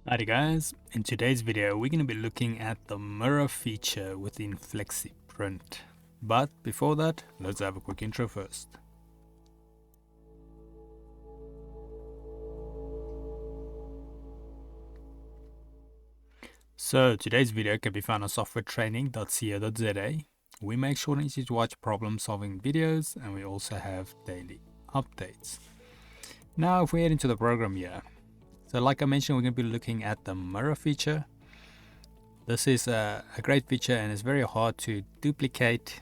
Alrighty guys, in today's video we're going to be looking at the mirror feature within FlexiPRINT. But before that, let's have a quick intro first. So today's video can be found on softwaretraining.co.za. We make sure that you watch problem solving videos and we also have daily updates. Now if we head into the program here, so like I mentioned, we're going to be looking at the mirror feature. This is a great feature and it's very hard to duplicate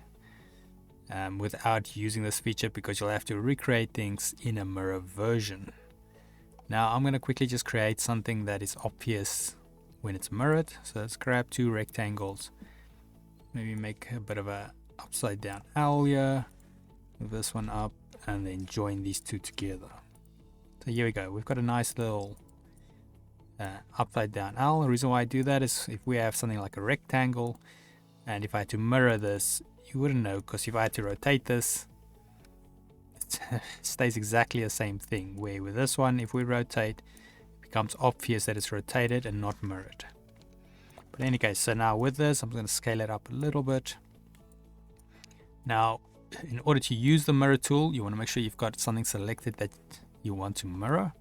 without using this feature because you'll have to recreate things in a mirror version. Now I'm going to quickly just create something that is obvious when it's mirrored. So let's grab two rectangles, maybe make a bit of a upside down L here, move this one up and then join these two together. So here we go, we've got a nice little upside down L. The reason why I do that is if we have something like a rectangle and if I had to mirror this, you wouldn't know, because if I had to rotate this, it stays exactly the same thing, where with this one, if we rotate, it becomes obvious that it's rotated and not mirrored. But in any case, so now with this, I'm going to scale it up a little bit. Now in order to use the mirror tool, you want to make sure you've got something selected that you want to mirror.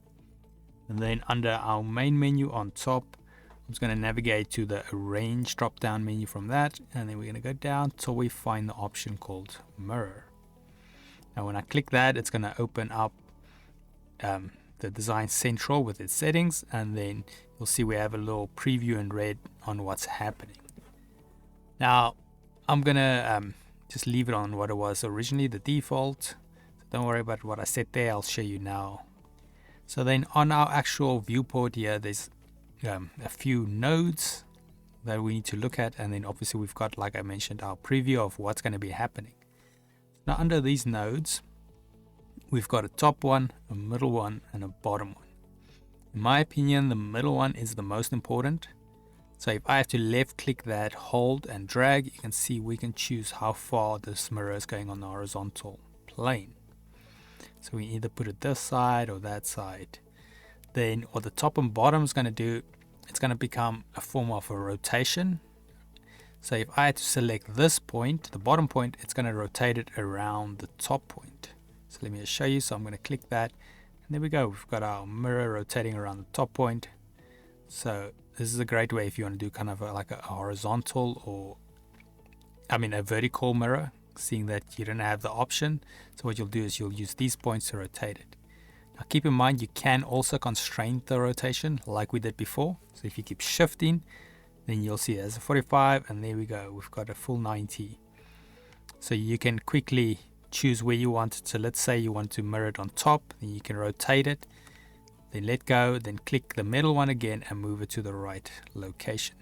And then under our main menu on top, I'm just going to navigate to the arrange drop down menu from that, and then we're going to go down till we find the option called mirror. Now when I click that, it's going to open up the Design Central with its settings, and then you'll see we have a little preview in red on what's happening. Now I'm going to just leave it on what it was originally, the default. So don't worry about what I set there, I'll show you now. So then on our actual viewport here, there's a few nodes that we need to look at, and then obviously we've got, like I mentioned, our preview of what's going to be happening. Now under these nodes, we've got a top one, a middle one, and a bottom one. In my opinion, the middle one is the most important. So if I have to left click that, hold and drag, you can see we can choose how far this mirror is going on the horizontal plane. So we either put it this side or that side. Then what the top and bottom is going to do, it's going to become a form of a rotation. So if I had to select this point, the bottom point, it's going to rotate it around the top point. So let me just show you. So I'm going to click that, and there we go. We've got our mirror rotating around the top point. So this is a great way if you want to do kind of like a horizontal or, a vertical mirror, seeing that you don't have the option. So what you'll do is you'll use these points to rotate it. Now keep in mind, you can also constrain the rotation like we did before. So if you keep shifting, then you'll see there's a 45, and there we go, we've got a full 90. So you can quickly choose where you want it. So let's say you want to mirror it on top, then you can rotate it, then let go, then click the middle one again and move it to the right location.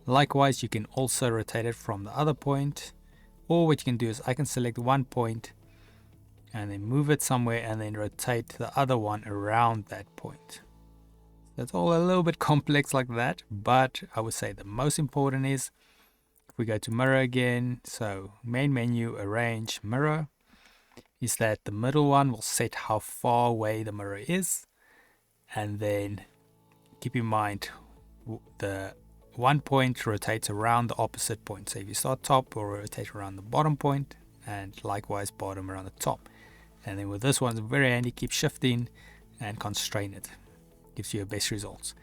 Likewise, you can also rotate it from the other point. Or what you can do is I can select one point and then move it somewhere and then rotate the other one around that point. That's all a little bit complex like that, but I would say the most important is if we go to mirror again, so main menu, arrange, mirror, is that the middle one will set how far away the mirror is, and then keep in mind the one point rotates around the opposite point. So if you start top, we'll rotate around the bottom point, and likewise bottom around the top. And then with this one, it's very handy, keep shifting and constrain it. Gives you your best results.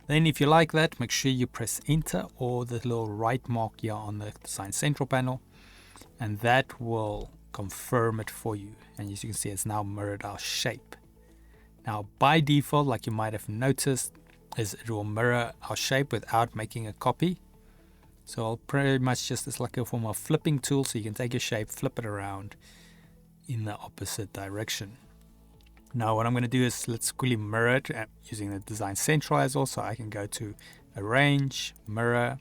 Then if you like that, make sure you press enter or the little right mark here on the Design Central panel, and that will confirm it for you. And as you can see, it's now mirrored our shape. Now by default, like you might have noticed, is it will mirror our shape without making a copy. So I'll pretty much just, it's like a form of flipping tool, so you can take your shape, flip it around in the opposite direction. Now what I'm going to do is let's quickly mirror it using the Design Central as well. So I can go to arrange, mirror,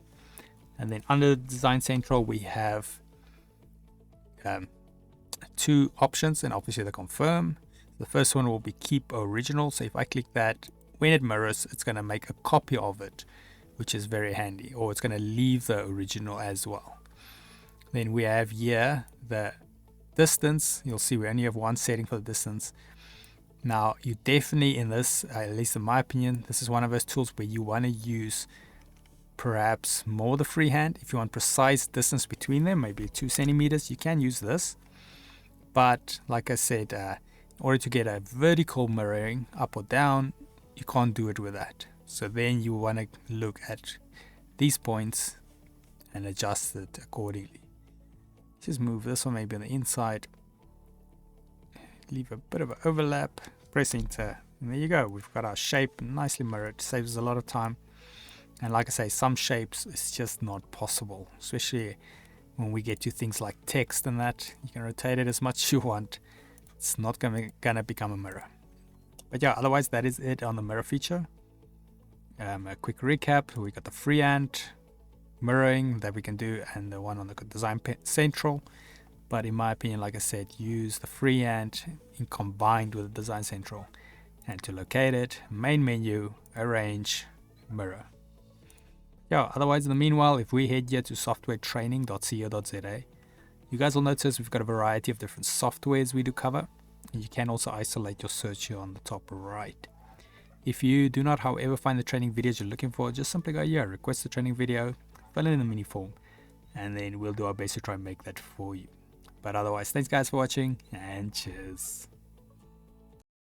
and then under the Design Central we have two options, and obviously the confirm. The first one will be keep original. So if I click that, when it mirrors, it's going to make a copy of it, which is very handy, or it's going to leave the original as well. Then we have here the distance. You'll see we only have one setting for the distance. Now, you definitely in this, at least in my opinion, this is one of those tools where you want to use perhaps more the freehand. If you want precise distance between them, maybe 2 centimeters, you can use this. But like I said, in order to get a vertical mirroring up or down, you can't do it with that. So then you want to look at these points and adjust it accordingly. Just move this one maybe on the inside, leave a bit of an overlap, press enter, and there you go. We've got our shape nicely mirrored. Saves us a lot of time. And like I say, some shapes it's just not possible, especially when we get to things like text and that. You can rotate it as much as you want. It's not gonna become a mirror. But yeah, otherwise that is it on the mirror feature. A quick recap: we got the freehand mirroring that we can do, and the one on the design central. But in my opinion, like I said, use the freehand combined with the design central. And to locate it, main menu, arrange, mirror. Yeah, otherwise in the meanwhile, if we head here to softwaretraining.co.za, you guys will notice we've got a variety of different softwares we do cover. And you can also isolate your search here on the top right. If you do not, however, find the training videos you're looking for, just simply go here, request the training video, fill in the mini form, and then we'll do our best to try and make that for you. But otherwise, thanks guys for watching, and cheers.